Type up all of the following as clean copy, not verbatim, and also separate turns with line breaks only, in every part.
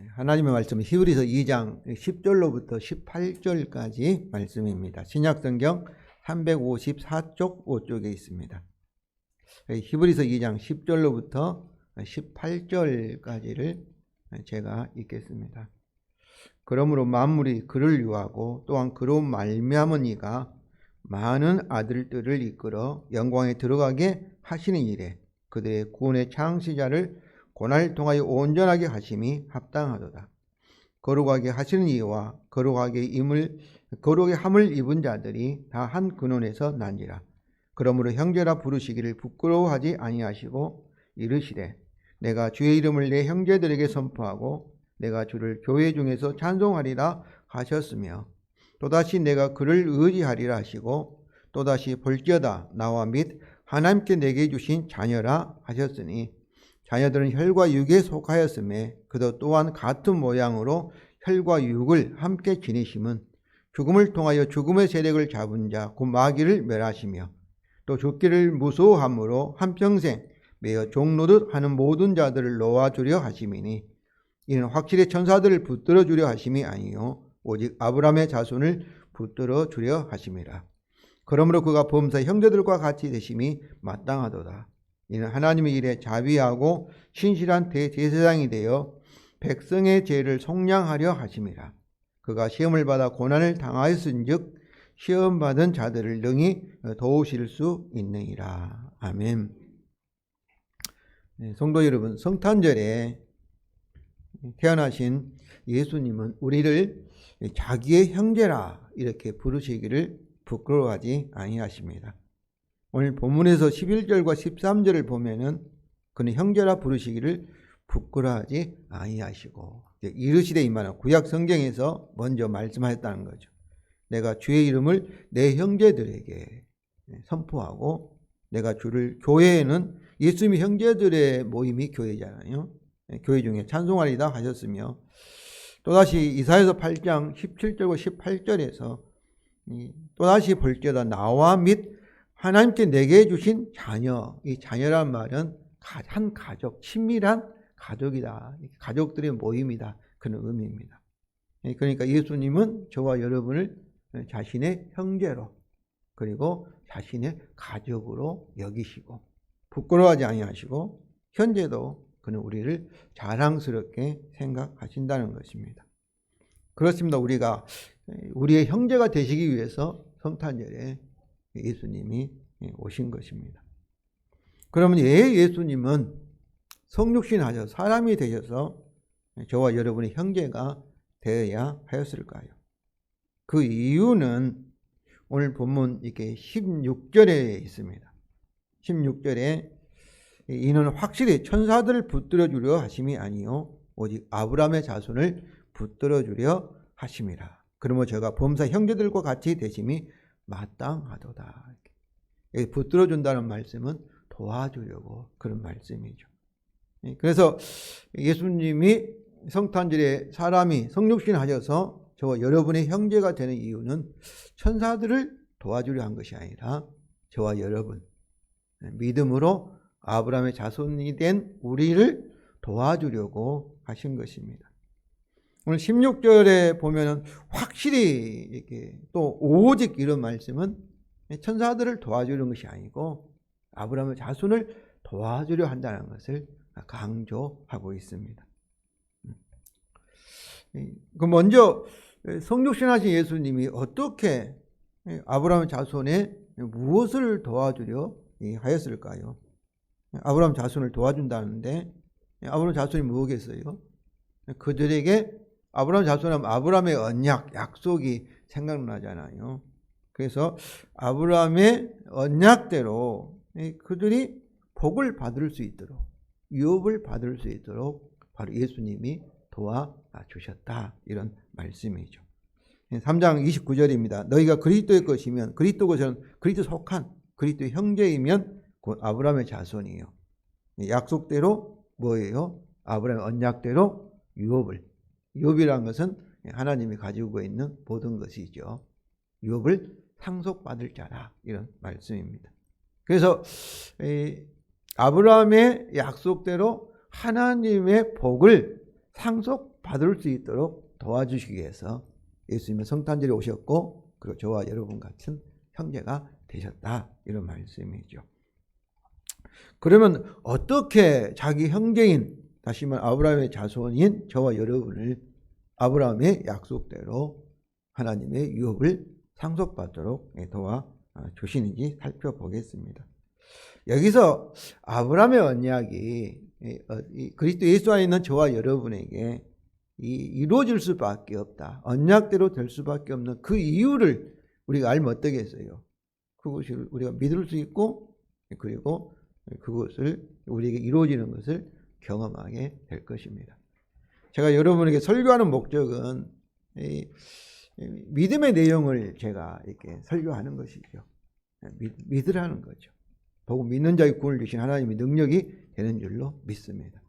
하나님의 말씀은 히브리서 2장 10절로부터 18절까지 말씀입니다. 신약성경 354쪽 5쪽에 있습니다. 히브리서 2장 10절로부터 18절까지를 제가 읽겠습니다. 그러므로 만물이 그를 유하고 또한 그로 말미암은 이가 많은 아들들을 이끌어 영광에 들어가게 하시는 일에 그들의 구원의 창시자를 고난을 통하여 온전하게 하심이 합당하도다. 거룩하게 하시는 이와 거룩하게 함을 입은 자들이 다 한 근원에서 난지라. 그러므로 형제라 부르시기를 부끄러워하지 아니하시고 이르시되 내가 주의 이름을 내 형제들에게 선포하고 내가 주를 교회 중에서 찬송하리라 하셨으며 또다시 내가 그를 의지하리라 하시고 또다시 볼지어다 나와 및 하나님께 내게 주신 자녀라 하셨으니 자녀들은 혈과 육에 속하였음에 그도 또한 같은 모양으로 혈과 육을 함께 지니심은 죽음을 통하여 죽음의 세력을 잡은 자 곧 마귀를 멸하시며 또 죽기를 무서워함으로 한평생 매어 종노릇 하는 모든 자들을 놓아주려 하심이니 이는 확실히 천사들을 붙들어 주려 하심이 아니요 오직 아브라함의 자손을 붙들어 주려 하심이라. 그러므로 그가 범사 형제들과 같이 되심이 마땅하도다. 이는 하나님의 일에 자비하고 신실한 대제사장이 되어 백성의 죄를 속량하려 하심이라. 그가 시험을 받아 고난을 당하였은즉 시험받은 자들을 능히 도우실 수 있느니라. 아멘. 성도 여러분, 성탄절에 태어나신 예수님은 우리를 자기의 형제라 이렇게 부르시기를 부끄러워하지 아니하십니다. 오늘 본문에서 11절과 13절을 보면은 그는 형제라 부르시기를 부끄러워하지 아니하시고 이르시되 임하나 구약 성경에서 먼저 말씀하셨다는 거죠. 내가 주의 이름을 내 형제들에게 선포하고 내가 주를 교회에는 예수님의 형제들의 모임이 교회잖아요. 교회 중에 찬송하리다 하셨으며 또다시 이사야서 8장 17절과 18절에서 또다시 볼지어다 나와 및 하나님께 내게 주신 자녀, 이 자녀란 말은 한 가족, 친밀한 가족이다. 가족들의 모임이다. 그런 의미입니다. 그러니까 예수님은 저와 여러분을 자신의 형제로 그리고 자신의 가족으로 여기시고 부끄러워하지 아니하시고 현재도 그는 우리를 자랑스럽게 생각하신다는 것입니다. 그렇습니다. 우리가 우리의 형제가 되시기 위해서 성탄절에 예수님이 오신 것입니다. 그러면 왜 예수님은 성육신 하셔서 사람이 되셔서 저와 여러분의 형제가 되어야 하였을까요? 그 이유는 오늘 본문 이렇게 16절에 있습니다. 16절에 이는 확실히 천사들을 붙들어 주려 하심이 아니요 오직 아브라함의 자손을 붙들어 주려 하심이라. 그러므로 제가 범사 형제들과 같이 되심이 마땅하도다. 붙들어 준다는 말씀은 도와주려고 그런 말씀이죠. 그래서 예수님이 성탄절에 사람이 성육신 하셔서 저와 여러분의 형제가 되는 이유는 천사들을 도와주려 한 것이 아니라 저와 여러분 믿음으로 아브라함의 자손이 된 우리를 도와주려고 하신 것입니다. 오늘 16절에 보면은 확실히 이렇게 또 오직 이런 말씀은 천사들을 도와주는 것이 아니고 아브라함의 자손을 도와주려 한다는 것을 강조하고 있습니다. 그 먼저 성육신하신 예수님이 어떻게 아브라함의 자손에 무엇을 도와주려 하였을까요? 아브라함 자손을 도와준다는데 아브라함 자손이 뭐겠어요? 그들에게 아브라함 자손하면 아브라함의 언약, 약속이 생각나잖아요. 그래서 아브라함의 언약대로 그들이 복을 받을 수 있도록 유업을 받을 수 있도록 바로 예수님이 도와주셨다. 이런 말씀이죠. 3장 29절입니다. 너희가 그리스도의 것이면 그리스도 것은 그리스도 속한 그리스도의 형제이면 곧 아브라함의 자손이에요. 약속대로 뭐예요? 아브라함의 언약대로 유업이라는 것은 하나님이 가지고 있는 모든 것이죠. 유업을 상속받을 자라 이런 말씀입니다. 그래서 아브라함의 약속대로 하나님의 복을 상속받을 수 있도록 도와주시기 위해서 예수님은 성탄절에 오셨고 그리고 저와 여러분 같은 형제가 되셨다, 이런 말씀이죠. 그러면 어떻게 자기 형제인, 다시 말해 아브라함의 자손인 저와 여러분을 아브라함의 약속대로 하나님의 유업을 상속받도록 도와주시는지 살펴보겠습니다. 여기서 아브라함의 언약이 그리스도 예수 안에 있는 저와 여러분에게 이루어질 수밖에 없다, 언약대로 될 수밖에 없는 그 이유를 우리가 알면 어떻겠어요? 그것이 우리가 믿을 수 있고 그리고 그것을 우리에게 이루어지는 것을 경험하게 될 것입니다. 제가 여러분에게 설교하는 목적은 믿음의 내용을 제가 이렇게 설교하는 것이죠. 믿으라는 거죠. 보고 믿는 자의 구원을 주신 하나님의 능력이 되는 줄로 믿습니다.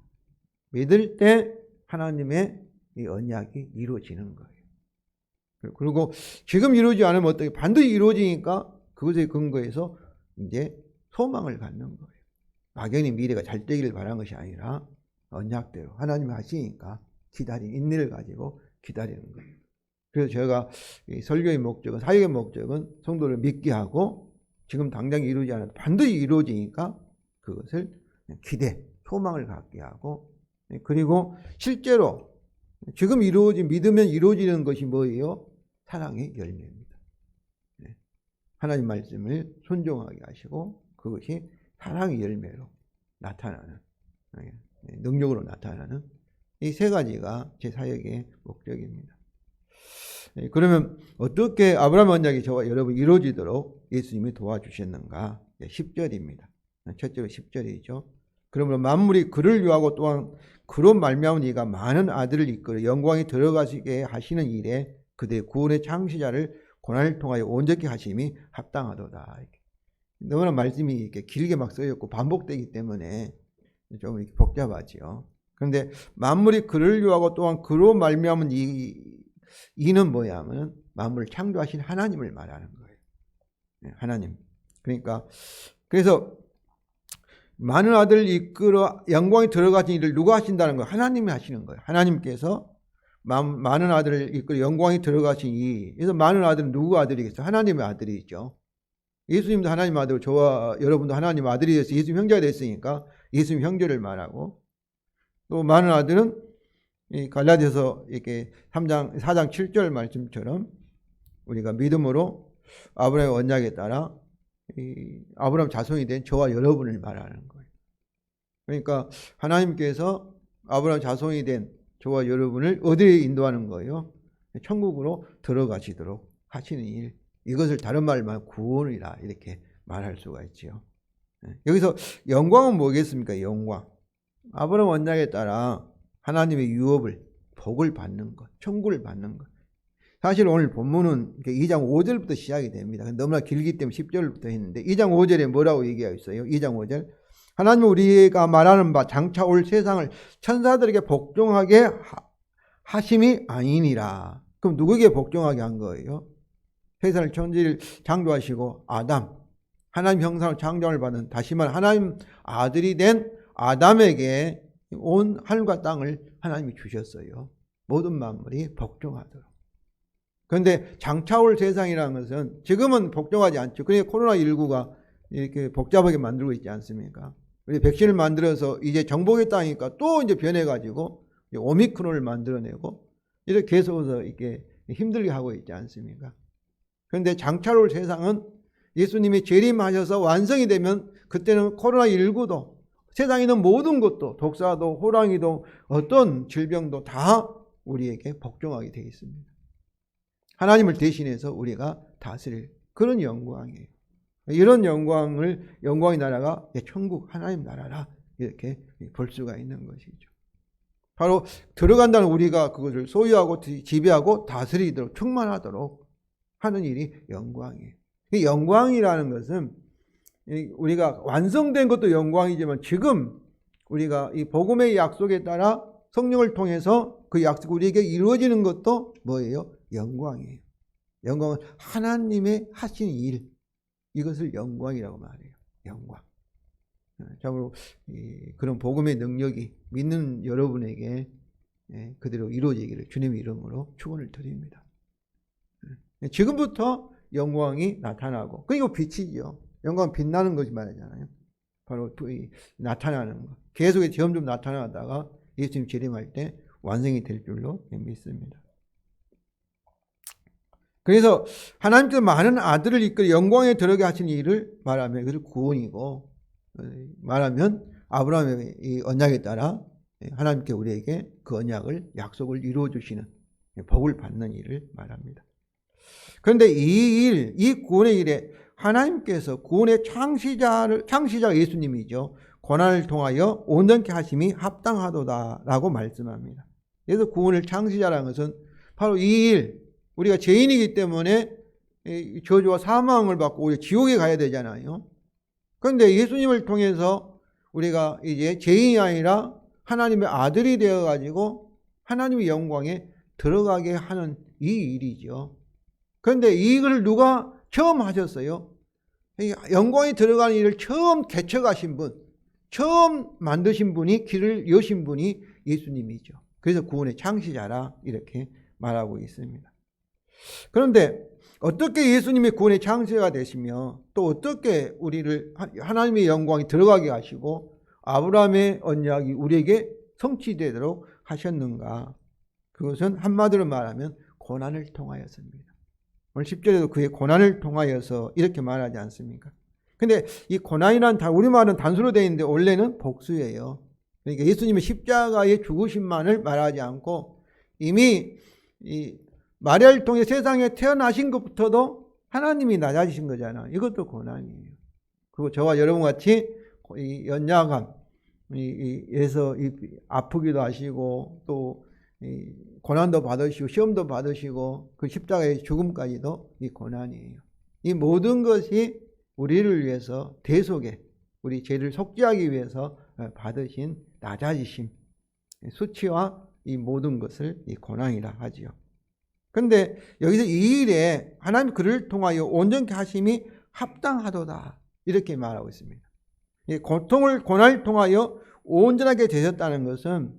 믿을 때 하나님의 이 언약이 이루어지는 거예요. 그리고 지금 이루어지지 않으면 어떻게, 반드시 이루어지니까 그것에 근거해서 이제 소망을 갖는 거예요. 막연히 미래가 잘 되기를 바라는 것이 아니라 언약대로 하나님이 하시니까 인내를 가지고 기다리는 거예요. 그래서 제가 이 설교의 목적은, 사역의 목적은 성도를 믿게 하고 지금 당장 이루어지지 않아도 반드시 이루어지니까 그것을 기대, 소망을 갖게 하고, 그리고 실제로 지금 믿으면 이루어지는 것이 뭐예요? 사랑의 열매입니다. 하나님 말씀을 순종하게 하시고 그것이 사랑의 열매로 나타나는, 능력으로 나타나는 이 세 가지가 제 사역의 목적입니다. 그러면 어떻게 아브라함 언약이 저와 여러분 이루어지도록 예수님이 도와주셨는가? 10절입니다. 첫째로 10절이죠. 그러므로 만물이 그를 위하고 또한 그로 말미암은 이가 많은 아들을 이끌어 영광에 들어가시게 하시는 일에 그들의 구원의 창시자를 고난을 통하여 온전케 하심이 합당하도다. 너무나 말씀이 이렇게 길게 막 써있고 반복되기 때문에 좀 이렇게 복잡하죠. 그런데 만물이 그를 위하고 또한 그로 말미암은 이는 뭐야 하면 만물을 창조하신 하나님을 말하는 거예요. 하나님. 그러니까 그래서 많은 아들을 이끌어 영광에 들어가신 일을 누가 하신다는 거예요? 하나님이 하시는 거예요. 하나님께서 많은 아들을 이끌어 영광에 들어가신 이. 그래서 많은 아들은 누구 아들이겠어요? 하나님의 아들이죠. 예수님도 하나님 아들, 저와 여러분도 하나님 아들이 돼서 예수님 형제가 됐으니까 예수님 형제를 말하고, 또 많은 아들은 이 갈라디아서 이렇게 4장 7절 말씀처럼 우리가 믿음으로 아브라함의 언약에 따라 이 아브라함 자손이 된 저와 여러분을 말하는 거예요. 그러니까 하나님께서 아브라함 자손이 된 저와 여러분을 어디에 인도하는 거예요? 천국으로 들어가시도록 하시는 일. 이것을 다른 말로 말하면 구원이라 이렇게 말할 수가 있죠. 여기서 영광은 뭐겠습니까? 영광. 아브라함 언약에 따라 하나님의 유업을, 복을 받는 것, 천국을 받는 것. 사실 오늘 본문은 2장 5절부터 시작이 됩니다. 너무나 길기 때문에 10절부터 했는데 2장 5절에 뭐라고 얘기하고 있어요? 2장 5절. 하나님은 우리가 말하는 바 장차 올 세상을 천사들에게 복종하게 하심이 아니니라. 그럼 누구에게 복종하게 한 거예요? 세상을 천지를 창조하시고 아담, 하나님 형상으로 창조를 받은, 다시 말해 하나님 아들이 된 아담에게 온 하늘과 땅을 하나님이 주셨어요. 모든 만물이 복종하도록. 그런데 장차 올 세상이라는 것은 지금은 복종하지 않죠. 그러니까 코로나19가 이렇게 복잡하게 만들고 있지 않습니까? 우리 백신을 만들어서 이제 정복했다니까 또 이제 변해가지고 오미크론을 만들어내고 이렇게 계속해서 이렇게 힘들게 하고 있지 않습니까? 그런데 장차 올 세상은 예수님이 재림하셔서 완성이 되면 그때는 코로나19도 세상에 있는 모든 것도, 독사도 호랑이도 어떤 질병도 다 우리에게 복종하게 되어 있습니다. 하나님을 대신해서 우리가 다스릴 그런 영광이에요. 이런 영광의 나라가 천국 하나님 나라라 이렇게 볼 수가 있는 것이죠. 바로 들어간다는 우리가 그것을 소유하고 지배하고 다스리도록 충만하도록 하는 일이 영광이에요. 이 영광이라는 것은 우리가 완성된 것도 영광이지만 지금 우리가 이 복음의 약속에 따라 성령을 통해서 그 약속이 우리에게 이루어지는 것도 뭐예요? 영광이에요. 영광은 하나님의 하신 일, 이것을 영광이라고 말해요. 영광. 참으로 그런 복음의 능력이 믿는 여러분에게 그대로 이루어지기를 주님의 이름으로 축원을 드립니다. 지금부터 영광이 나타나고, 그리고 빛이죠. 영광은 빛나는 것이 말이잖아요. 바로 나타나는 것. 계속 점점 나타나다가 예수님 재림할 때 완성이 될 줄로 믿습니다. 그래서 하나님께서 많은 아들을 이끌어 영광에 들어가게 하신 일을 말하면 그것이 구원이고, 말하면 아브라함의 이 언약에 따라 하나님께 우리에게 그 언약을 약속을 이루어 주시는 복을 받는 일을 말합니다. 그런데 이 구원의 일에 하나님께서 구원의 창시자가 예수님이죠. 고난을 통하여 온전케 하심이 합당하도다라고 말씀합니다. 그래서 구원의 창시자라는 것은 바로 이 일, 우리가 죄인이기 때문에 저주와 사망을 받고 우리 지옥에 가야 되잖아요. 그런데 예수님을 통해서 우리가 이제 죄인이 아니라 하나님의 아들이 되어가지고 하나님의 영광에 들어가게 하는 이 일이죠. 그런데 이걸 누가 처음 하셨어요? 영광에 들어가는 일을 처음 개척하신 분, 처음 만드신 분이, 길을 여신 분이 예수님이죠. 그래서 구원의 창시자라 이렇게 말하고 있습니다. 그런데 어떻게 예수님이 구원의 창시자가 되시며 또 어떻게 우리를 하나님의 영광에 들어가게 하시고 아브라함의 언약이 우리에게 성취되도록 하셨는가? 그것은 한마디로 말하면 고난을 통하였습니다. 오늘 10절에도 그의 고난을 통하여서 이렇게 말하지 않습니까? 근데 이 고난이란 우리말은 단수로 되어 있는데 원래는 복수예요. 그러니까 예수님의 십자가의 죽으심만을 말하지 않고 이미 이 마리아를 통해 세상에 태어나신 것부터도 하나님이 낮아지신 거잖아요. 이것도 고난이에요. 그리고 저와 여러분 같이 이 연약함에서 아프기도 하시고 또 고난도 받으시고 시험도 받으시고 그 십자가의 죽음까지도 이 고난이에요. 이 모든 것이 우리를 위해서 대속에 우리 죄를 속죄하기 위해서 받으신 낮아지심, 수치와 이 모든 것을 이 고난이라 하지요. 그런데 여기서 이 일에 하나님 그를 통하여 온전케 하심이 합당하도다 이렇게 말하고 있습니다. 이 고난을 통하여 온전하게 되셨다는 것은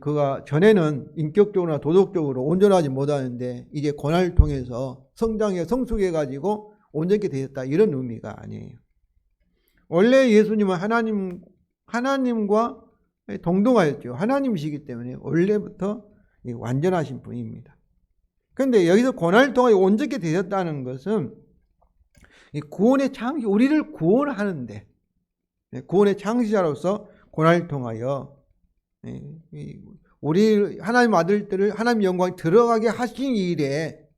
그가 전에는 인격적으로나 도덕적으로 온전하지 못하는데 이제 고난을 통해서 성숙해 가지고 온전케 되셨다 이런 의미가 아니에요. 원래 예수님은 하나님과 동등하였죠. 하나님이시기 때문에 원래부터 완전하신 분입니다. 그런데 여기서 고난을 통하여 온전케 되셨다는 것은 이 구원의 창시, 우리를 구원하는데 구원의 창시자로서 고난을 통하여 우리 하나님 아들들을 하나님 영광에 들어가게 하신 일에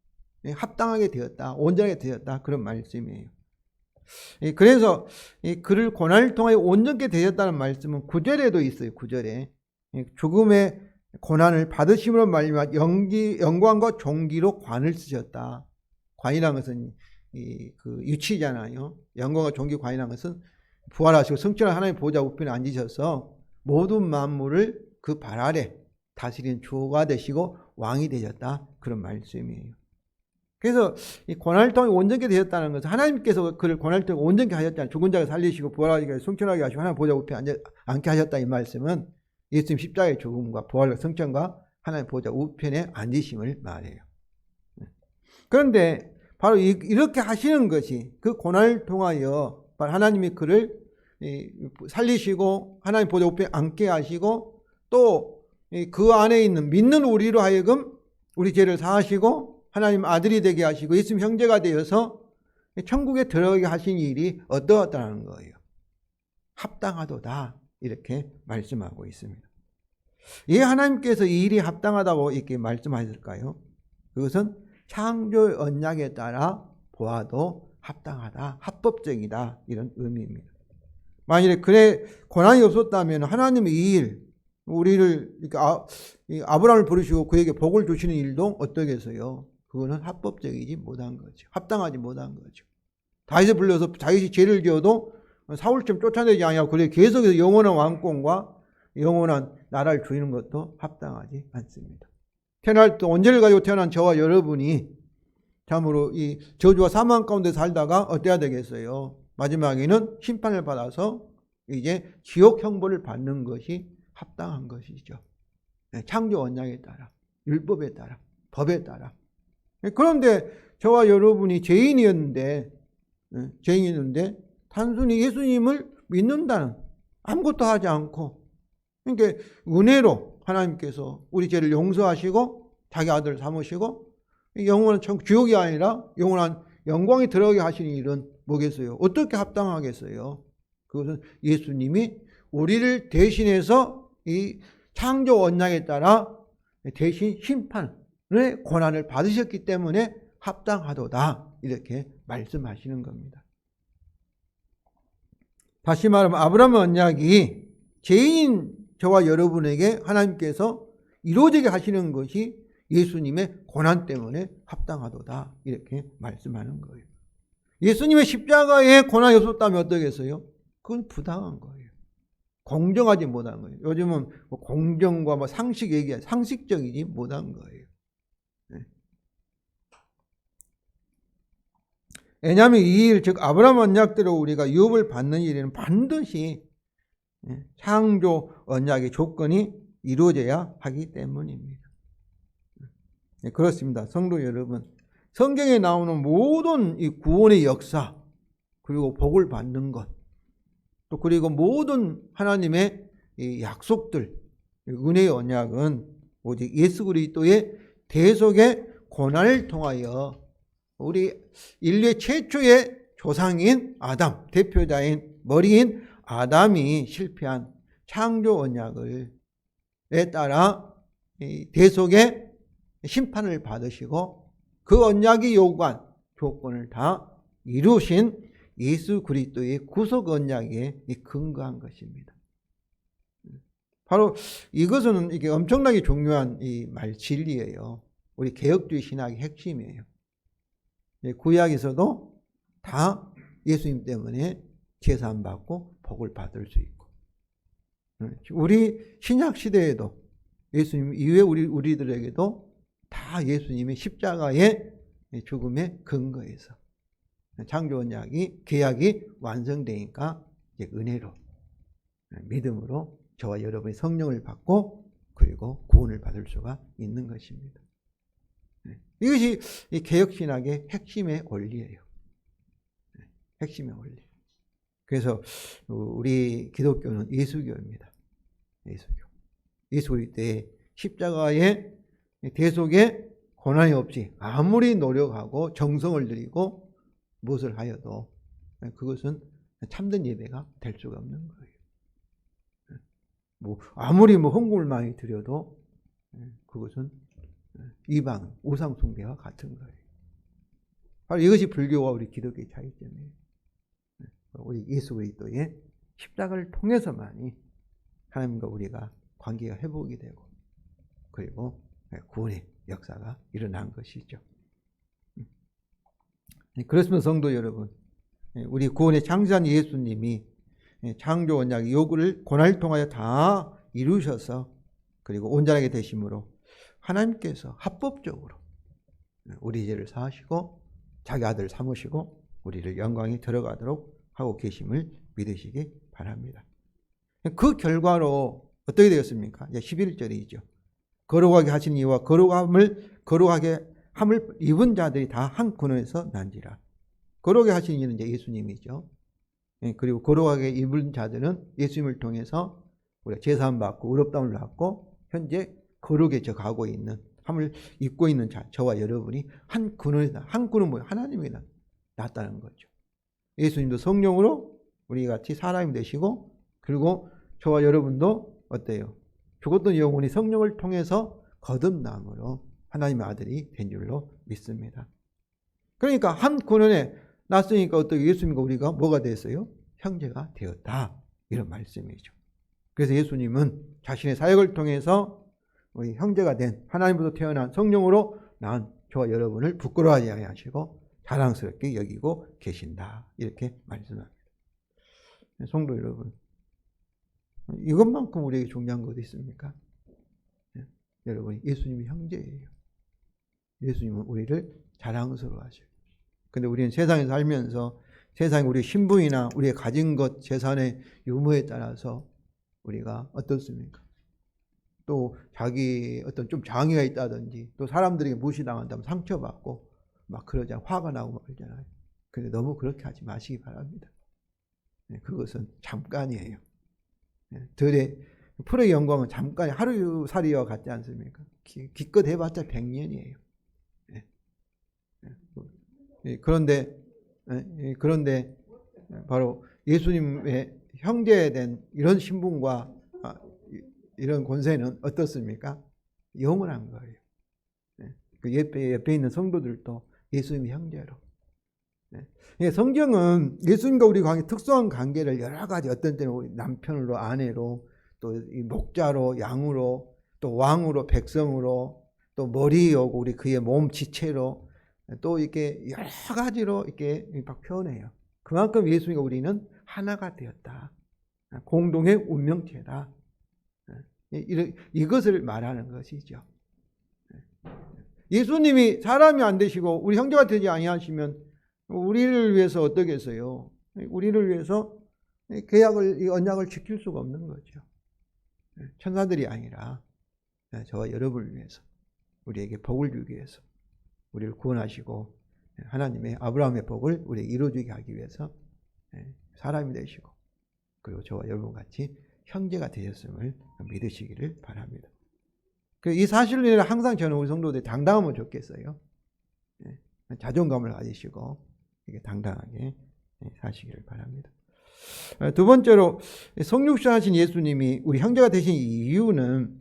합당하게 되었다, 온전하게 되었다 그런 말씀이에요. 그래서 그를 고난을 통하여 온전케 되었다는 말씀은 9절에도 있어요. 9절에 죽음의 고난을 받으심으로 말미암아 영광과 존귀로 관을 쓰셨다. 관이라는 것은 그 유치잖아요. 영광과 존귀 관이라는 것은 부활하시고 성취한 하나님의 보좌 우편에 앉으셔서 모든 만물을 그 발 아래 다스리는 주가 되시고 왕이 되셨다. 그런 말씀이에요. 그래서 이 고난을 통해 온전케 되셨다는 것은 하나님께서 그를 고난을 통해 온전케 하셨다는, 죽은 자를 살리시고 부활하시고 성취하게 하시고 하나님 보좌 우편에 앉게 하셨다 이 말씀은 예수님 십자가의 죽음과 부활과 성천과 하나님 보좌 우편에 앉으심을 말해요. 그런데 바로 이렇게 하시는 것이 그 고난을 통하여 바로 하나님이 그를 살리시고 하나님 보좌 우편에 앉게 하시고 또 그 안에 있는 믿는 우리로 하여금 우리 죄를 사하시고 하나님 아들이 되게 하시고 예수님 형제가 되어서 천국에 들어가게 하신 일이 어떠하다는 거예요. 합당하도다 이렇게 말씀하고 있습니다. 왜 하나님께서 이 일이 합당하다고 이렇게 말씀하셨을까요? 그것은 창조 언약에 따라 보아도 합당하다, 합법적이다 이런 의미입니다. 만일에 그래 고난이 없었다면 하나님의 이 일, 우리를 이렇게 아브라함을 부르시고 그에게 복을 주시는 일도 어떻겠어요? 그거는 합법적이지 못한 거죠. 합당하지 못한 거죠. 다윗을 불러서 다윗이 죄를 지어도 사울처럼 쫓아내지 아니하고 그래 계속해서 영원한 왕권과 영원한 나라를 주는 것도 합당하지 않습니다. 태어날 때 언제를 가지고 태어난 저와 여러분이 참으로 이 저주와 사망 가운데 살다가 어때야 되겠어요? 마지막에는 심판을 받아서 이제 지옥 형벌을 받는 것이 합당한 것이죠. 창조 언약에 따라, 율법에 따라, 법에 따라. 그런데 저와 여러분이 죄인이었는데 단순히 예수님을 믿는다는, 아무것도 하지 않고, 그러니까 은혜로 하나님께서 우리 죄를 용서하시고 자기 아들을 삼으시고 영원한 지옥이 아니라 영원한 영광에 들어가게 하시는 일은 뭐겠어요? 어떻게 합당하겠어요? 그것은 예수님이 우리를 대신해서 이 창조 언약에 따라 대신 심판의 고난을 받으셨기 때문에 합당하도다, 이렇게 말씀하시는 겁니다. 다시 말하면 아브라함 언약이 죄인인 저와 여러분에게 하나님께서 이루어지게 하시는 것이 예수님의 고난 때문에 합당하도다, 이렇게 말씀하는 거예요. 예수님의 십자가에 고난이 없었다면 어떠겠어요? 그건 부당한 거예요. 공정하지 못한 거예요. 요즘은 공정과 상식 얘기야, 상식적이지 못한 거예요. 왜냐하면 이 일, 즉 아브라함 언약대로 우리가 유업을 받는 일에는 반드시 창조 언약의 조건이 이루어져야 하기 때문입니다. 그렇습니다. 성도 여러분, 성경에 나오는 모든 이 구원의 역사, 그리고 복을 받는 것, 또 그리고 모든 하나님의 이 약속들, 은혜의 언약은 오직 예수 그리스도의 대속의 고난을 통하여 우리 인류의 최초의 조상인 아담, 대표자인 머리인 아담이 실패한 창조 언약을 따라 대속의 심판을 받으시고 그 언약이 요구한 조건을 다 이루신 예수 그리스도의 구속 언약에 근거한 것입니다. 바로 이것은 이게 엄청나게 중요한 이 말 진리예요. 우리 개혁주의 신학의 핵심이에요. 구약에서도 다 예수님 때문에 제사함 받고 복을 받을 수 있고, 우리 신약 시대에도 예수님 이후에 우리들에게도 다 예수님의 십자가의 죽음의 근거에서 창조 언약이 계약이 완성되니까 이제 은혜로 믿음으로 저와 여러분이 성령을 받고 그리고 구원을 받을 수가 있는 것입니다. 이것이 이 개혁신학의 핵심의 원리예요. 핵심의 원리. 그래서 우리 기독교는 예수교입니다. 예수교. 예수 그리스도의 십자가의 대속에 고난이 없이 아무리 노력하고 정성을 들이고 무엇을 하여도 그것은 참된 예배가 될 수가 없는 거예요. 아무리 헌금을 많이 드려도 그것은 이방 우상 숭배와 같은 거예요. 바로 이것이 불교와 우리 기독교의 차이점이에요. 우리 예수 그리스도의 십자가를 통해서만이 하나님과 우리가 관계가 회복이 되고 그리고 구원의 역사가 일어난 것이죠. 그렇습니다. 성도 여러분, 우리 구원의 창조한 예수님이 창조 언약의 요구를 고난을 통하여 다 이루셔서 그리고 온전하게 되심으로 하나님께서 합법적으로 우리 죄를 사하시고 자기 아들을 삼으시고 우리를 영광에 들어가도록 하고 계심을 믿으시기 바랍니다. 그 결과로 어떻게 되었습니까? 11절이죠. 거룩하게 하신 이와 거룩하게 함을 입은 자들이 다 한 근원에서 난지라. 거룩하게 하신 이는 이제 예수님이죠. 그리고 거룩하게 입은 자들은 예수님을 통해서 우리가 제사함 받고 의롭다함을 받고 현재 거룩에 가고 있는 함을 입고 있는 자, 저와 여러분이 한 근원에서, 한 근원 뭐예요? 하나님이다 났다는 거죠. 예수님도 성령으로 우리 같이 사람이 되시고 그리고 저와 여러분도 어때요? 죽었던 영혼이 성령을 통해서 거듭남으로 하나님의 아들이 된 줄로 믿습니다. 그러니까 한 근원에 났으니까 어떻게 예수님과 우리가 뭐가 됐어요? 형제가 되었다, 이런 말씀이죠. 그래서 예수님은 자신의 사역을 통해서 우리 형제가 된 하나님으로부터 태어난 성령으로 난 저와 여러분을 부끄러워하지 아니하시고 자랑스럽게 여기고 계신다, 이렇게 말씀합니다. 성도 여러분, 이것만큼 우리에게 중요한 것이 있습니까? 여러분, 예수님이 형제예요. 예수님은 우리를 자랑스러워하셔요. 근데 우리는 세상에 살면서 세상에 우리 신분이나 우리의 가진 것, 재산의 유무에 따라서 우리가 어떻습니까? 또 자기 어떤 좀 장애가 있다든지 또 사람들에게 무시당한다면 상처받고 막 그러잖아요. 화가 나고 막 그러잖아요. 근데 너무 그렇게 하지 마시기 바랍니다. 그것은 잠깐이에요. 들의 풀의 영광은 잠깐 하루살이와 같지 않습니까? 기껏 해봤자 100년이에요. 그런데 바로 예수님의 형제에 된 이런 신분과 이런 권세는 어떻습니까? 영원한 거예요. 그 옆에 있는 성도들도 예수님의 형제로. 성경은 예수님과 우리 관계, 특수한 관계를 여러 가지, 어떤 때는 우리 남편으로, 아내로, 또 목자로, 양으로, 또 왕으로, 백성으로, 또 머리이고 우리 그의 몸 지체로, 또 이렇게 여러 가지로 이렇게 막 표현해요. 그만큼 예수님과 우리는 하나가 되었다. 공동의 운명체다. 이것을 말하는 것이죠. 예수님이 사람이 안 되시고 우리 형제가 되지 아니하시면 우리를 위해서 어떻겠어요? 우리를 위해서 계약을, 언약을 지킬 수가 없는 거죠. 천사들이 아니라 저와 여러분을 위해서, 우리에게 복을 주기 위해서, 우리를 구원하시고 하나님의 아브라함의 복을 우리에게 이루어주게 하기 위해서 사람이 되시고, 그리고 저와 여러분같이 형제가 되셨음을 믿으시기를 바랍니다. 이 사실을 인해 항상 저는 우리 성도들이 당당하면 좋겠어요. 자존감을 가지시고 이게 당당하게 사시기를 바랍니다. 두 번째로, 성육신하신 예수님이 우리 형제가 되신 이유는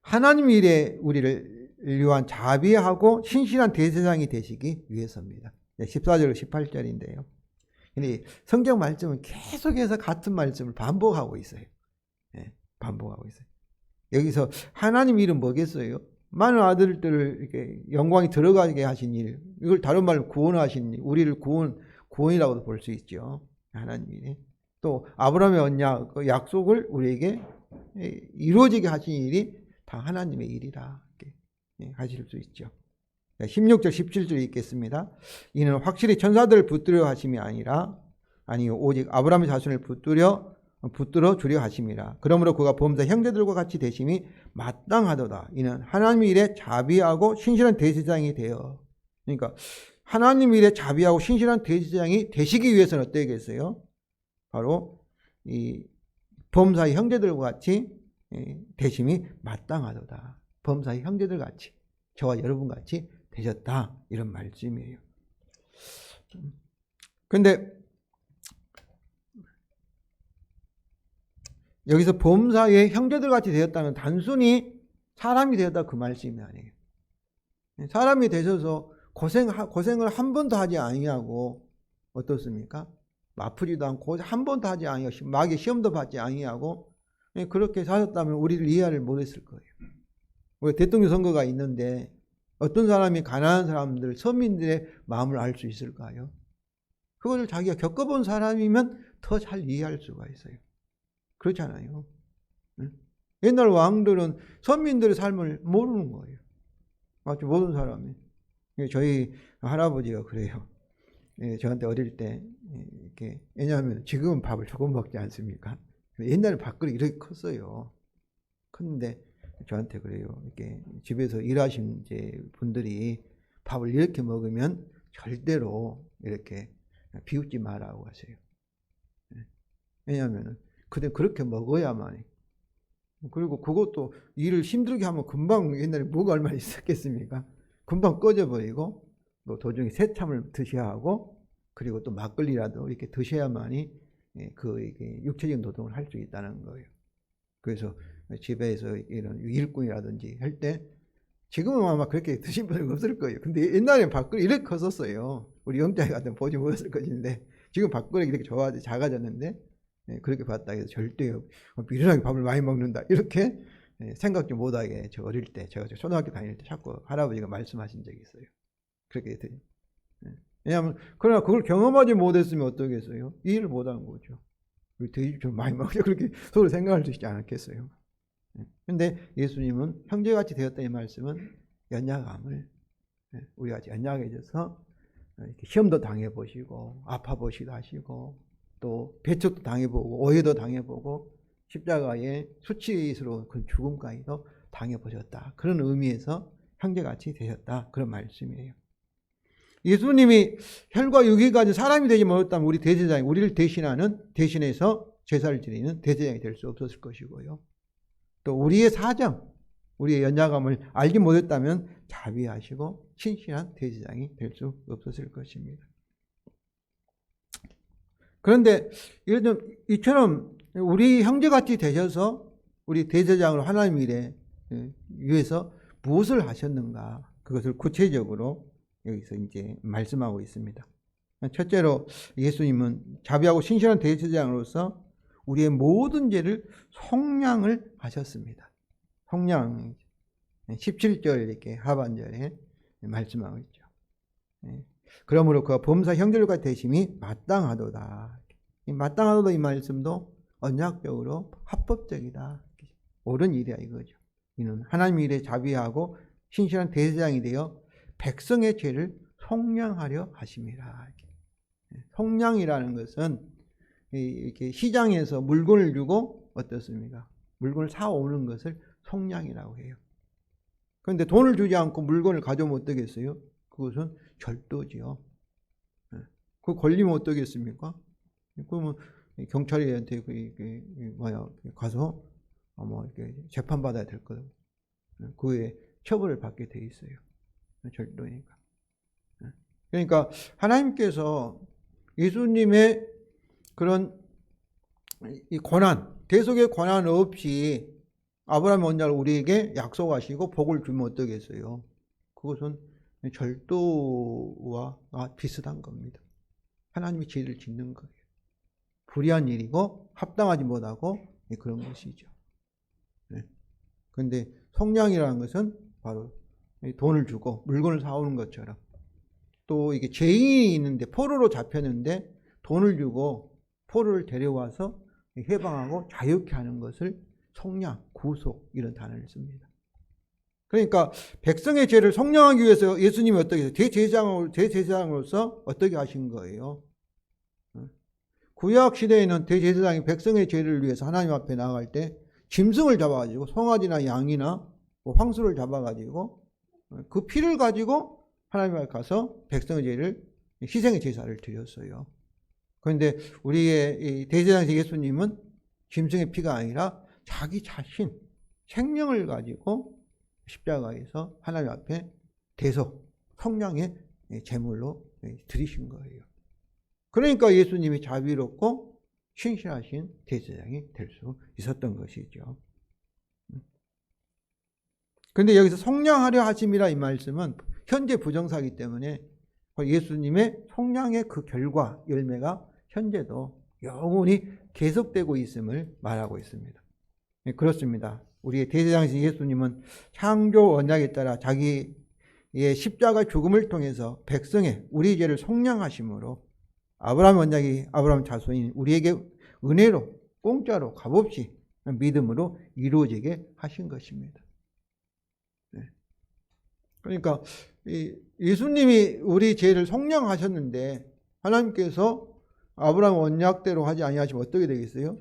하나님 일에 우리를 위한 자비하고 신실한 대제사장이 되시기 위해서입니다. 14절 18절인데요. 근데 성경 말씀은 계속해서 같은 말씀을 반복하고 있어요. 반복하고 있어요. 여기서 하나님 일은 뭐겠어요? 많은 아들들을 이렇게 영광이 들어가게 하신 일, 이걸 다른 말로 구원하신 일, 우리를 구원이라고도 볼 수 있죠. 하나님이. 또 아브라함의 언약, 그 약속을 우리에게 이루어지게 하신 일이 다 하나님의 일이라 이렇게 하실 수 있죠. 16절 17절 읽겠습니다. 이는 확실히 천사들을 붙들어 하심이 아니요 오직 아브라함의 자손을 붙들어 주려 하심이라. 그러므로 그가 범사 형제들과 같이 되심이 마땅하도다. 이는 하나님 일에 자비하고 신실한 대제사장이 되어. 그러니까 하나님 일에 자비하고 신실한 대제사장이 되시기 위해서는 어떻겠어요? 바로 이 범사의 형제들과 같이 되심이 마땅하도다. 범사의 형제들 같이, 저와 여러분 같이 되셨다, 이런 말씀이에요. 근데 여기서 범사의 형제들 같이 되었다면 단순히 사람이 되었다 그 말씀이 아니에요. 사람이 되셔서 고생을 한 번도 하지 아니하고 어떻습니까? 아프지도 않고 한 번도 하지 아니하고 마귀 시험도 받지 아니하고 그렇게 사셨다면 우리를 이해를 못했을 거예요. 우리 대통령 선거가 있는데 어떤 사람이 가난한 사람들, 서민들의 마음을 알 수 있을까요? 그것을 자기가 겪어본 사람이면 더 잘 이해할 수가 있어요. 그렇잖아요. 옛날 왕들은 서민들의 삶을 모르는 거예요. 맞죠? 모든 사람이. 저희 할아버지가 그래요. 저한테 어릴 때 이렇게, 왜냐하면 지금은 밥을 조금 먹지 않습니까? 옛날에 밥그릇이 이렇게 컸어요. 컸는데 저한테 그래요. 이렇게 집에서 일하신 분들이 밥을 이렇게 먹으면 절대로 이렇게 비웃지 마라고 하세요. 왜냐하면 그렇게 먹어야만. 그리고 그것도 일을 힘들게 하면 금방, 옛날에 뭐가 얼마나 있었겠습니까? 금방 꺼져버리고 또 도중에 새참을 드셔야 하고, 그리고 또 막걸리라도 이렇게 드셔야만이 이게 육체적인 노동을 할 수 있다는 거예요. 그래서 집에서 이런 일꾼이라든지 할 때, 지금은 아마 그렇게 드신 분이 없을 거예요. 근데 옛날에 밥그릇 이렇게 컸었어요. 우리 영자에 같은 보지 못했을 것인데, 지금 밥그릇이 이렇게 작아졌는데, 그렇게 봤다 해서 절대 미련하게 밥을 많이 먹는다, 이렇게 생각도 못하게, 저 어릴 때, 제가 초등학교 다닐 때 자꾸 할아버지가 말씀하신 적이 있어요. 그렇게. 왜냐하면, 그러나 그걸 경험하지 못했으면 어떠겠어요? 이해를 못한 거죠. 돼지 좀 많이 먹자, 그렇게 서로 생각할 수 있지 않았겠어요? 근데 예수님은 형제같이 되었다, 이 말씀은 연약함을, 우리같이 연약해져서 시험도 당해보시고 아파보시기도 하시고 또 배척도 당해보고 오해도 당해보고 십자가의 수치스러운 그 죽음까지도 당해보셨다. 그런 의미에서 형제같이 되셨다. 그런 말씀이에요. 예수님이 혈과 육이 가진 사람이 되지 못했다면 우리 대제사장이 우리를 대신해서 제사를 드리는 대제사장이 될 수 없었을 것이고요. 또 우리의 사정, 우리의 연약함을 알지 못했다면 자비하시고 신실한 대제사장이 될 수 없었을 것입니다. 그런데 이처럼 우리 형제같이 되셔서 우리 대제사장으로 하나님 일에 위해서 무엇을 하셨는가? 그것을 구체적으로 여기서 이제 말씀하고 있습니다. 첫째로 예수님은 자비하고 신실한 대제사장으로서 우리의 모든 죄를 속량을 하셨습니다. 속량 17절 이렇게 하반절에 말씀하고 있죠. 그러므로 그가 범사 형제들과 대심이 마땅하도다. 마땅하도다 이 말씀도 언약적으로 합법적이다. 옳은 일이야 이거죠. 이는 하나님 일에 자비하고 신실한 대제사장이 되어 백성의 죄를 속량하려 하심이라. 속량이라는 것은 이렇게 시장에서 물건을 주고 어떻습니까? 물건을 사오는 것을 속량이라고 해요. 그런데 돈을 주지 않고 물건을 가져오면 어떻겠어요? 그것은 절도지요. 그거 걸리면 어떻겠습니까? 그러면 경찰한테 가서 이렇게 재판받아야 될 거예요. 그에 처벌을 받게 돼 있어요. 절도니까. 그러니까 하나님께서 예수님의 그런 이 고난, 대속의 고난 없이 아브라함의 언약을 우리에게 약속하시고 복을 주면 어떠겠어요? 그것은 절도와 비슷한 겁니다. 하나님이 죄를 짓는 거예요. 불의한 일이고 합당하지 못하고 그런 것이죠. 그런데 속량이라는 것은 바로 돈을 주고 물건을 사오는 것처럼, 또 이게 죄인이 있는데 포로로 잡혔는데 돈을 주고 포로를 데려와서 해방하고 자유케 하는 것을 속량, 구속 이런 단어를 씁니다. 그러니까 백성의 죄를 속량하기 위해서 예수님이 어떻게 해서 대제사장으로서 어떻게 하신 거예요? 구약 시대에는 대제사장이 백성의 죄를 위해서 하나님 앞에 나아갈 때 짐승을 잡아가지고 송아지나 양이나 황소를 잡아가지고 그 피를 가지고 하나님 앞에 가서 백성의 죄를 희생의 제사를 드렸어요. 그런데 우리의 이 대제사장 예수님은 짐승의 피가 아니라 자기 자신 생명을 가지고 십자가에서 하나님 앞에 대속 속량의 제물로 드리신 거예요. 그러니까 예수님이 자비롭고 신실하신 대제사장이 될 수 있었던 것이죠. 그런데 여기서 속량하려 하심이라 이 말씀은 현재 부정사이기 때문에 예수님의 속량의 그 결과, 열매가 현재도 영원히 계속되고 있음을 말하고 있습니다. 그렇습니다. 우리의 대제사장이신 예수님은 창조 언약에 따라 자기의 십자가 죽음을 통해서 백성의 우리 죄를 속량하심으로 아브라함 언약이 아브라함 자손인 우리에게 은혜로 공짜로 값없이 믿음으로 이루어지게 하신 것입니다. 그러니까 예수님이 우리 죄를 속량하셨는데 하나님께서 아브라함 언약대로 하지 아니하시면 어떻게 되겠어요?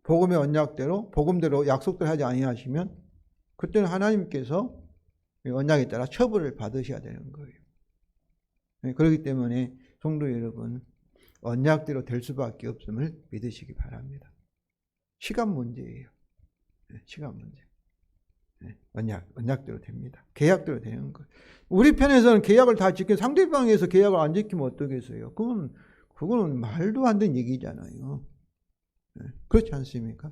복음의 언약대로 복음대로 약속대로 하지 아니하시면 그때는 하나님께서 언약에 따라 처벌을 받으셔야 되는 거예요. 그렇기 때문에 성도 여러분, 언약대로 될 수밖에 없음을 믿으시기 바랍니다. 시간 문제예요. 시간 문제. 언약대로 됩니다. 계약대로 되는 거예요. 우리 편에서는 계약을 다 지키고 상대방에서 계약을 안 지키면 어떠겠어요? 그거는 말도 안 되는 얘기잖아요. 그렇지 않습니까?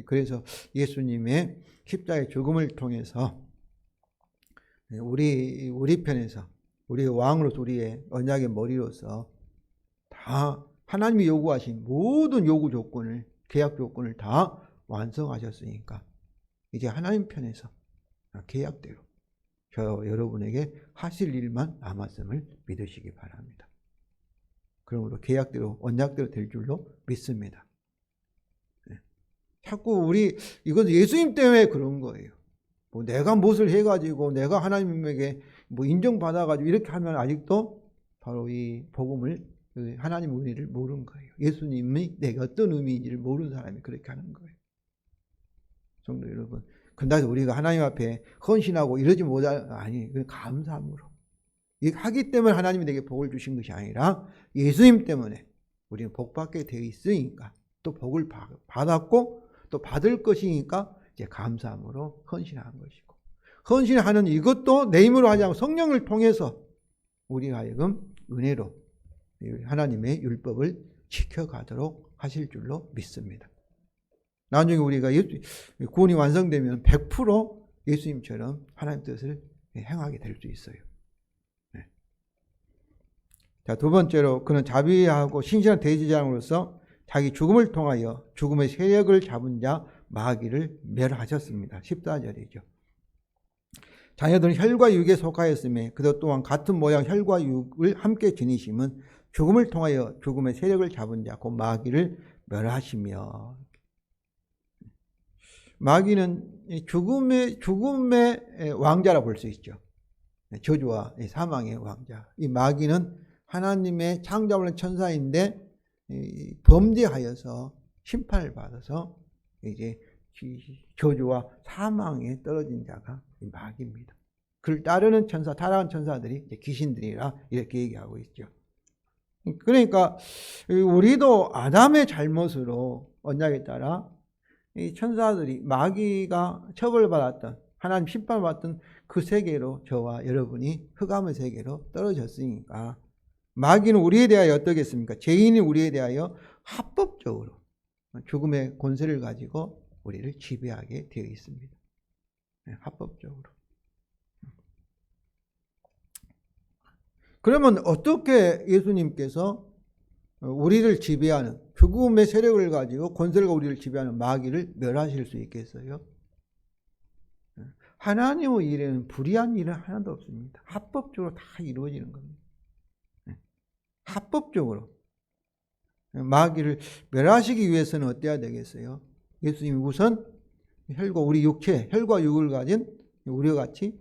그래서 예수님의 십자가의 죽음을 통해서 우리 편에서 우리의 왕으로서 우리의 언약의 머리로서 다 하나님이 요구하신 모든 요구 조건을, 계약 조건을 다 완성하셨으니까 이제 하나님 편에서 계약대로 여러분에게 하실 일만 남았음을 믿으시기 바랍니다. 그러므로 계약대로 언약대로 될 줄로 믿습니다. 자꾸 이건 예수님 때문에 그런 거예요. 내가 무엇을 해가지고 내가 하나님에게 인정받아가지고 이렇게 하면 아직도 바로 이 복음을 하나님 은혜를 모르는 거예요. 예수님이 내게 어떤 의미인지를 모르는 사람이 그렇게 하는 거예요. 성도 여러분, 근데 우리가 하나님 앞에 헌신하고 이러지 못할, 아니, 감사함으로. 하기 때문에 하나님이 내게 복을 주신 것이 아니라 예수님 때문에 우리는 복받게 되어 있으니까, 또 복을 받았고 또 받을 것이니까 이제 감사함으로 헌신하는 것이고, 헌신하는 이것도 내 힘으로 하지 않고 성령을 통해서 우리 하여금 은혜로 하나님의 율법을 지켜가도록 하실 줄로 믿습니다. 나중에 우리가 구원이 완성되면 100% 예수님처럼 하나님 뜻을 행하게 될 수 있어요. 네. 자, 두 번째로 그는 자비하고 신실한 대제사장으로서 자기 죽음을 통하여 죽음의 세력을 잡은 자 마귀를 멸하셨습니다. 14절이죠. 자녀들은 혈과 육에 속하였으며 그도 또한 같은 모양 혈과 육을 함께 지니심은 죽음을 통하여 죽음의 세력을 잡은 자 곧 마귀를 멸하시며. 마귀는 죽음의 왕자라 볼 수 있죠. 저주와 사망의 왕자. 이 마귀는 하나님의 창조하는 천사인데 범죄하여서 심판을 받아서 이제 저주와 사망에 떨어진 자가 마귀입니다. 그를 따르는 천사, 타락한 천사들이 귀신들이라 이렇게 얘기하고 있죠. 그러니까 우리도 아담의 잘못으로 언약에 따라 이 천사들이 마귀가 처벌받았던, 하나님 심판받았던 그 세계로 저와 여러분이 흑암의 세계로 떨어졌으니까 마귀는 우리에 대하여 어떻겠습니까? 죄인이 우리에 대하여 합법적으로 죽음의 권세를 가지고 우리를 지배하게 되어 있습니다. 합법적으로. 그러면 어떻게 예수님께서 우리를 지배하는, 죽음의 세력을 가지고 권세가 우리를 지배하는 마귀를 멸하실 수 있겠어요? 하나님의 일에는 불의한 일은 하나도 없습니다. 합법적으로 다 이루어지는 겁니다. 합법적으로. 마귀를 멸하시기 위해서는 어때야 되겠어요? 예수님이 우선 우리 육체, 혈과 육을 가진 우리와 같이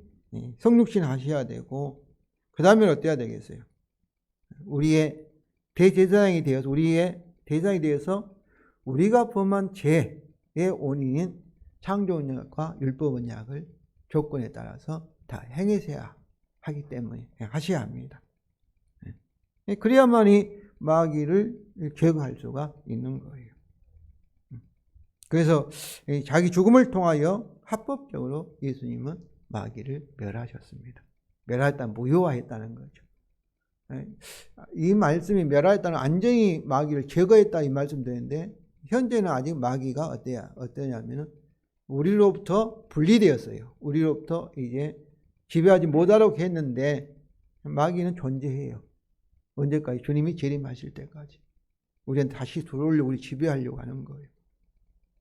성육신 하셔야 되고, 그 다음에 어때야 되겠어요? 우리의 대제사장이 되어서, 우리의 대장이 되어서 우리가 범한 죄의 원인인 창조 언약과 율법 언약을 조건에 따라서 다 행하셔야 하기 때문에 하셔야 합니다. 그래야만이 마귀를 제거할 수가 있는 거예요. 그래서 자기 죽음을 통하여 합법적으로 예수님은 마귀를 멸하셨습니다. 멸하였다는, 무효화했다는 거죠. 이 말씀이 멸하였다는, 안정히 마귀를 제거했다 이 말씀 되는데, 현재는 아직 마귀가 어떠냐면은 우리로부터 분리되었어요. 우리로부터 이제 지배하지 못하려고 했는데 마귀는 존재해요. 언제까지? 주님이 재림하실 때까지. 우리한테 다시 들어오려고, 우리 지배하려고 하는 거예요.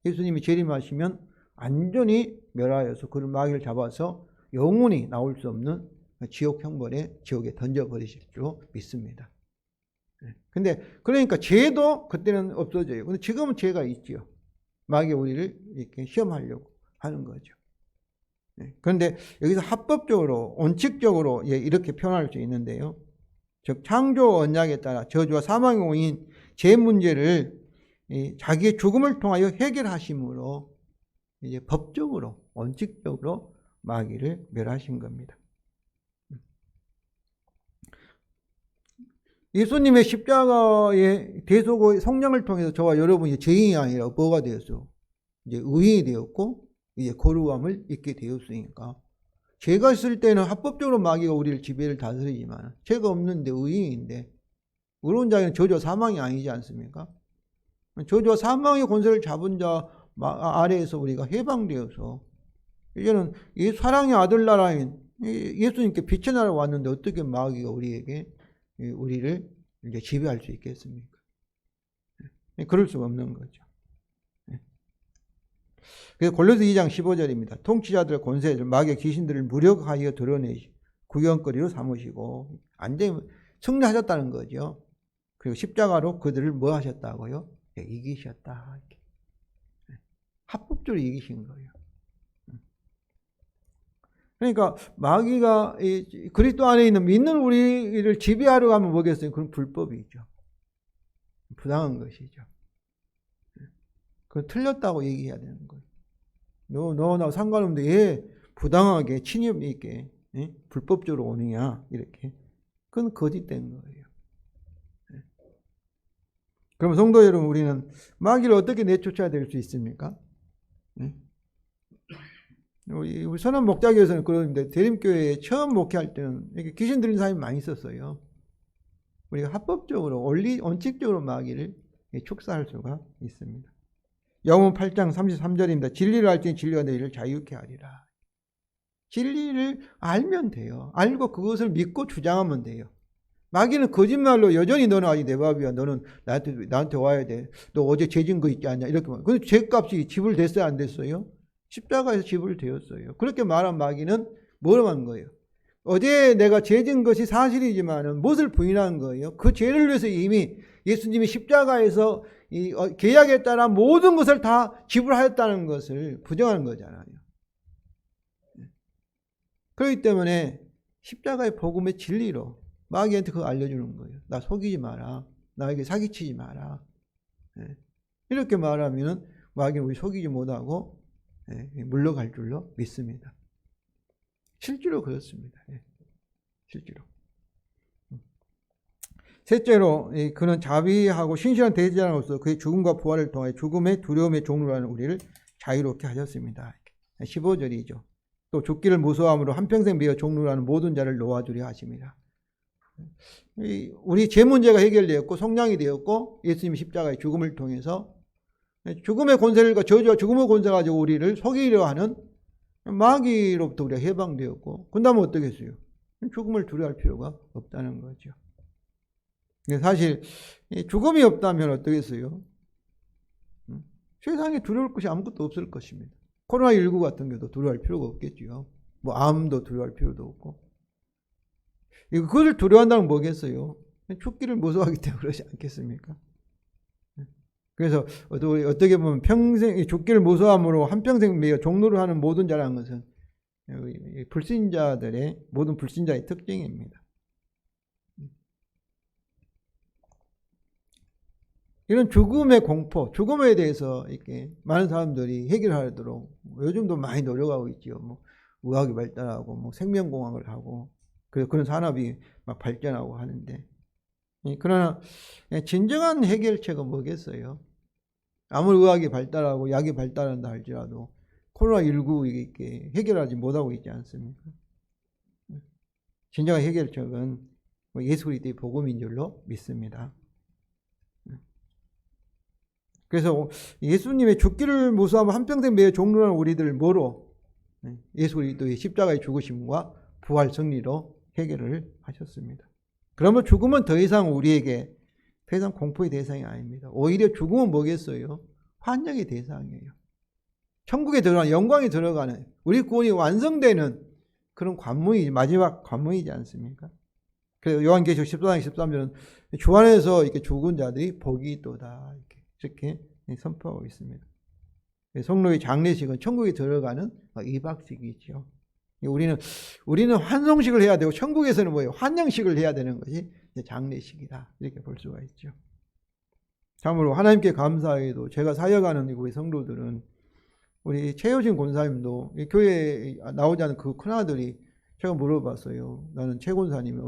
예수님이 재림하시면 완전히 멸하여서 그를 마귀를 잡아서 영원히 나올 수 없는 지옥 형벌에, 지옥에 던져버리실 줄 믿습니다. 근데 그러니까 죄도 그때는 없어져요. 근데 지금은 죄가 있지요. 마귀가 우리를 이렇게 시험하려고 하는 거죠. 그런데 여기서 합법적으로, 원칙적으로 이렇게 표현할 수 있는데요. 즉 창조 언약에 따라 저주와 사망의 원인 죄 문제를 자기의 죽음을 통하여 해결하심으로 이제 법적으로, 원칙적으로 마귀를 멸하신 겁니다. 예수님의 십자가의 대속의 성령을 통해서 저와 여러분이 죄인이 아니라 뭐가 되었어? 이제 의인이 되었고, 이제 거룩함을 입게 되었으니까. 죄가 있을 때는 합법적으로 마귀가 우리를 지배를 다스리지만, 죄가 없는데 의인인데, 의로운 자에는 저주와 사망이 아니지 않습니까? 저주와 사망의 권세를 잡은 자 아래에서 우리가 해방되어서, 이제는 이 사랑의 아들 나라인 예수님께 빛의 나라에 왔는데 어떻게 마귀가 우리를 이제 지배할 수 있겠습니까? 그럴 수가 없는 거죠. 그래서 골로새 2장 15절입니다. 통치자들의 권세를, 마귀의 귀신들을 무력하여 드러내시 구경거리로 삼으시고 완전히 승리하셨다는 거죠. 그리고 십자가로 그들을 뭐 하셨다고요? 이기셨다. 합법적으로 이기신 거예요. 그러니까 마귀가 그리스도 안에 있는 믿는 우리를 지배하려고 하면 뭐겠어요? 그건 불법이죠. 부당한 것이죠. 그건 틀렸다고 얘기해야 되는 거예요. 너 나 상관없는데 얘 부당하게 침입 있게 불법적으로 오느냐 이렇게. 그건 거짓된 거예요. 그럼 성도 여러분, 우리는 마귀를 어떻게 내쫓아야 될 수 있습니까? 우리 선한 목자교에서는 그러는데 대림교회에 처음 목회할 때는 이렇게 귀신 들린 사람이 많이 있었어요. 우리가 합법적으로 원칙적으로 마귀를 축사할 수가 있습니다. 야고보 8장 33절입니다. 진리를 알지니 진리가 너희를 자유케 하리라. 진리를 알면 돼요. 알고 그것을 믿고 주장하면 돼요. 마귀는 거짓말로 여전히 너는 아직 내 밥이야. 너는 나한테 와야 돼. 너 어제 죄진 거 있지 않냐. 이렇게 말. 근데 죄값이 지불됐어요? 안 됐어요? 십자가에서 지불되었어요. 그렇게 말한 마귀는 뭐로 한 거예요? 어제 내가 죄진 것이 사실이지만은 무엇을 부인한 거예요? 그 죄를 위해서 이미 예수님이 십자가에서 이 계약에 따라 모든 것을 다 지불하였다는 것을 부정하는 거잖아요. 그렇기 때문에 십자가의 복음의 진리로 마귀한테 그거 알려주는 거예요. 나 속이지 마라. 나에게 사기치지 마라. 이렇게 말하면 마귀는 우리 속이지 못하고 물러갈 줄로 믿습니다. 실제로 그렇습니다. 실제로. 셋째로 그는 자비하고 신실한 대제자로서 그의 죽음과 부활을 통해 죽음의 두려움의 종로라는 우리를 자유롭게 하셨습니다. 15절이죠. 또 죽기를 무서워함으로 한평생 매어 종로라는 모든 자를 놓아주려 하십니다. 우리 죄 문제가 해결되었고 속량이 되었고 예수님 십자가의 죽음을 통해서 죽음의 권세를 저주와 죽음의 권세 가지고 우리를 속이려 하는 마귀로부터 우리가 해방되었고 그 다음에 어떻게 했어요? 죽음을 두려워할 필요가 없다는 거죠. 사실 죽음이 없다면 어떻겠어요? 세상에 두려울 것이 아무것도 없을 것입니다. 코로나19 같은 경우도 두려워할 필요가 없겠죠. 뭐 암도 두려워할 필요도 없고. 그것을 두려워한다는 뭐겠어요? 죽기를 무서워하기 때문에 그러지 않겠습니까? 그래서 어떻게 보면 평생 죽기를 무서워함으로 한평생 매여 종로를 하는 모든 자라는 것은 불신자들의 모든 불신자의 특징입니다. 이런 죽음의 공포, 죽음에 대해서 이렇게 많은 사람들이 해결하도록 요즘도 많이 노력하고 있죠. 뭐 의학이 발달하고 뭐 생명공학을 하고 그런 산업이 막 발전하고 하는데 그러나 진정한 해결책은 뭐겠어요? 아무리 의학이 발달하고 약이 발달한다 할지라도 코로나19 이렇게 해결하지 못하고 있지 않습니까? 진정한 해결책은 예수 그리스도의 복음인 줄로 믿습니다. 그래서 예수님의 죽기를 무서워하면 한평생 매여 종로라는 우리들을 뭐로? 예수 그리스도의 십자가의 죽으심과 부활 승리로 해결을 하셨습니다. 그러면 죽음은 더 이상 우리에게 더 이상 공포의 대상이 아닙니다. 오히려 죽음은 뭐겠어요? 환영의 대상이에요. 천국에 들어가는, 영광에 들어가는, 우리 구원이 완성되는 그런 관문이 마지막 관문이지 않습니까? 그래서 요한계시록 14장 13절은 주 안에서 이렇게 죽은 자들이 복이 있도다 이렇게 선포하고 있습니다. 성로의 장례식은 천국에 들어가는 입학식이죠. 우리는 환송식을 해야 되고 천국에서는 뭐예요? 환영식을 해야 되는 것이 장례식이다 이렇게 볼 수가 있죠. 참으로 하나님께 감사해도 제가 사역하는 우리 성도들은 우리 최효진 권사님도 교회에 나오지 않은 그 큰아들이 제가 물어봤어요. 나는 최 권사님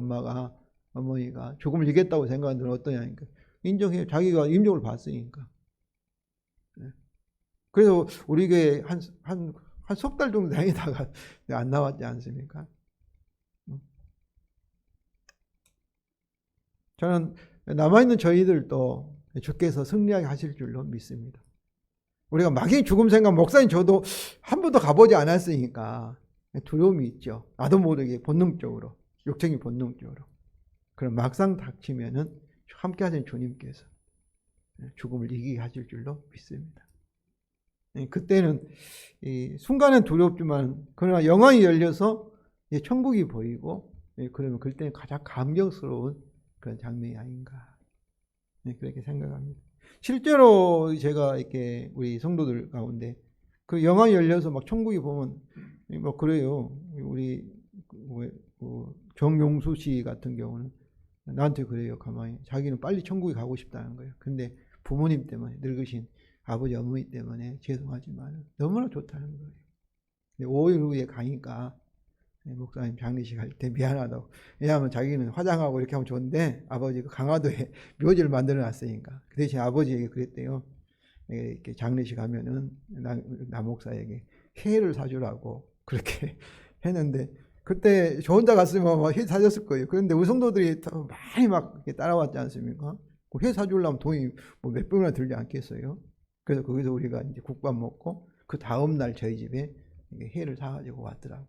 어머니가 죽음을 이겼다고 생각하는 건 어떠냐니까 인정해요. 자기가 임종을 봤으니까. 그래서 우리 교회 한 석 달 정도 다니다가 안 나왔지 않습니까? 저는 남아있는 저희들도 주께서 승리하게 하실 줄로 믿습니다. 우리가 막연히 죽음 생각, 목사님 저도 한 번도 가보지 않았으니까 두려움이 있죠. 나도 모르게 본능적으로, 육체적인 본능적으로. 그럼 막상 닥치면은 함께 하신 주님께서 죽음을 이기게 하실 줄로 믿습니다. 그때는 순간은 두렵지만 그러나 영광이 열려서 천국이 보이고 그러면 그때는 가장 감격스러운 그런 장면이 아닌가 그렇게 생각합니다. 실제로 제가 이렇게 우리 성도들 가운데 그 영광이 열려서 막 천국이 보면 뭐 그래요. 우리 정용수 씨 같은 경우는 나한테 그래요. 가만히. 자기는 빨리 천국에 가고 싶다는 거예요. 근데 부모님 때문에, 늙으신 아버지 어머니 때문에 죄송하지만 너무나 좋다는 거예요. 근데 5일 후에 가니까 목사님 장례식 할 때 미안하다고. 왜냐하면 자기는 화장하고 이렇게 하면 좋은데 아버지가 강화도에 묘지를 만들어 놨으니까. 그 대신 아버지에게 그랬대요. 이렇게 장례식 하면은 나 목사에게 회를 사주라고 그렇게 했는데, 그때 저 혼자 갔으면 막 회 사줬을 거예요. 그런데 우성도들이 많이 막 따라왔지 않습니까? 회 사주려면 돈이 뭐 몇 배나 들지 않겠어요? 그래서 거기서 우리가 이제 국밥 먹고 그 다음 날 저희 집에 회를 사가지고 왔더라고요.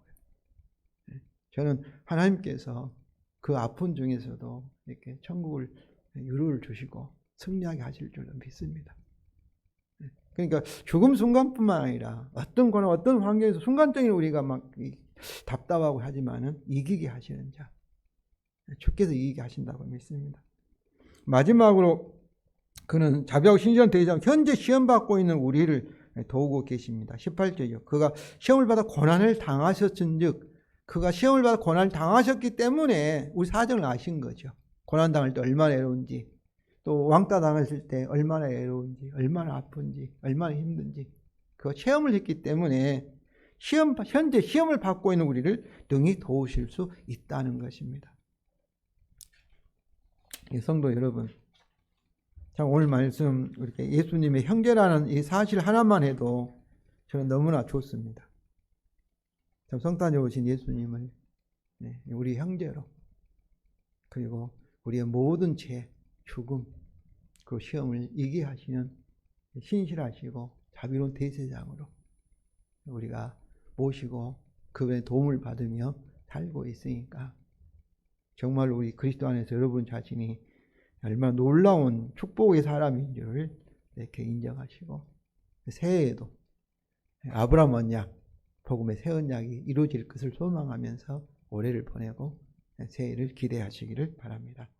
저는 하나님께서 그 아픔 중에서도 이렇게 천국을 유로를 주시고 승리하게 하실 줄로 믿습니다. 그러니까 죽음 순간뿐만 아니라 어떤 고난, 어떤 환경에서 순간적인 우리가 막 답답하고 하지만은 이기게 하시는 자, 주께서 이기게 하신다고 믿습니다. 마지막으로 그는 자비하고 신실한 대장, 현재 시험 받고 있는 우리를 도우고 계십니다. 18절이요. 그가 시험을 받아 고난을 당하셨은즉, 그가 시험을 받아 고난을 당하셨기 때문에 우리 사정을 아신 거죠. 고난 당할 때 얼마나 외로운지, 또 왕따 당했을 때 얼마나 외로운지, 얼마나 아픈지, 얼마나 힘든지, 그 체험을 했기 때문에 현재 시험을 받고 있는 우리를 능히 도우실 수 있다는 것입니다. 성도 여러분, 참 오늘 말씀 이렇게 예수님의 형제라는 이 사실 하나만 해도 저는 너무나 좋습니다. 참 성탄에 오신 예수님을 우리 형제로, 그리고 우리의 모든 죄, 죽음, 그 시험을 이기게 하시는 신실하시고 자비로운 대제장으로 우리가 모시고 그분의 도움을 받으며 살고 있으니까 정말 우리 그리스도 안에서 여러분 자신이 얼마나 놀라운 축복의 사람인 줄을 이렇게 인정하시고, 새해에도 아브라함 언약, 복음의 새 언약이 이루어질 것을 소망하면서 올해를 보내고 새해를 기대하시기를 바랍니다.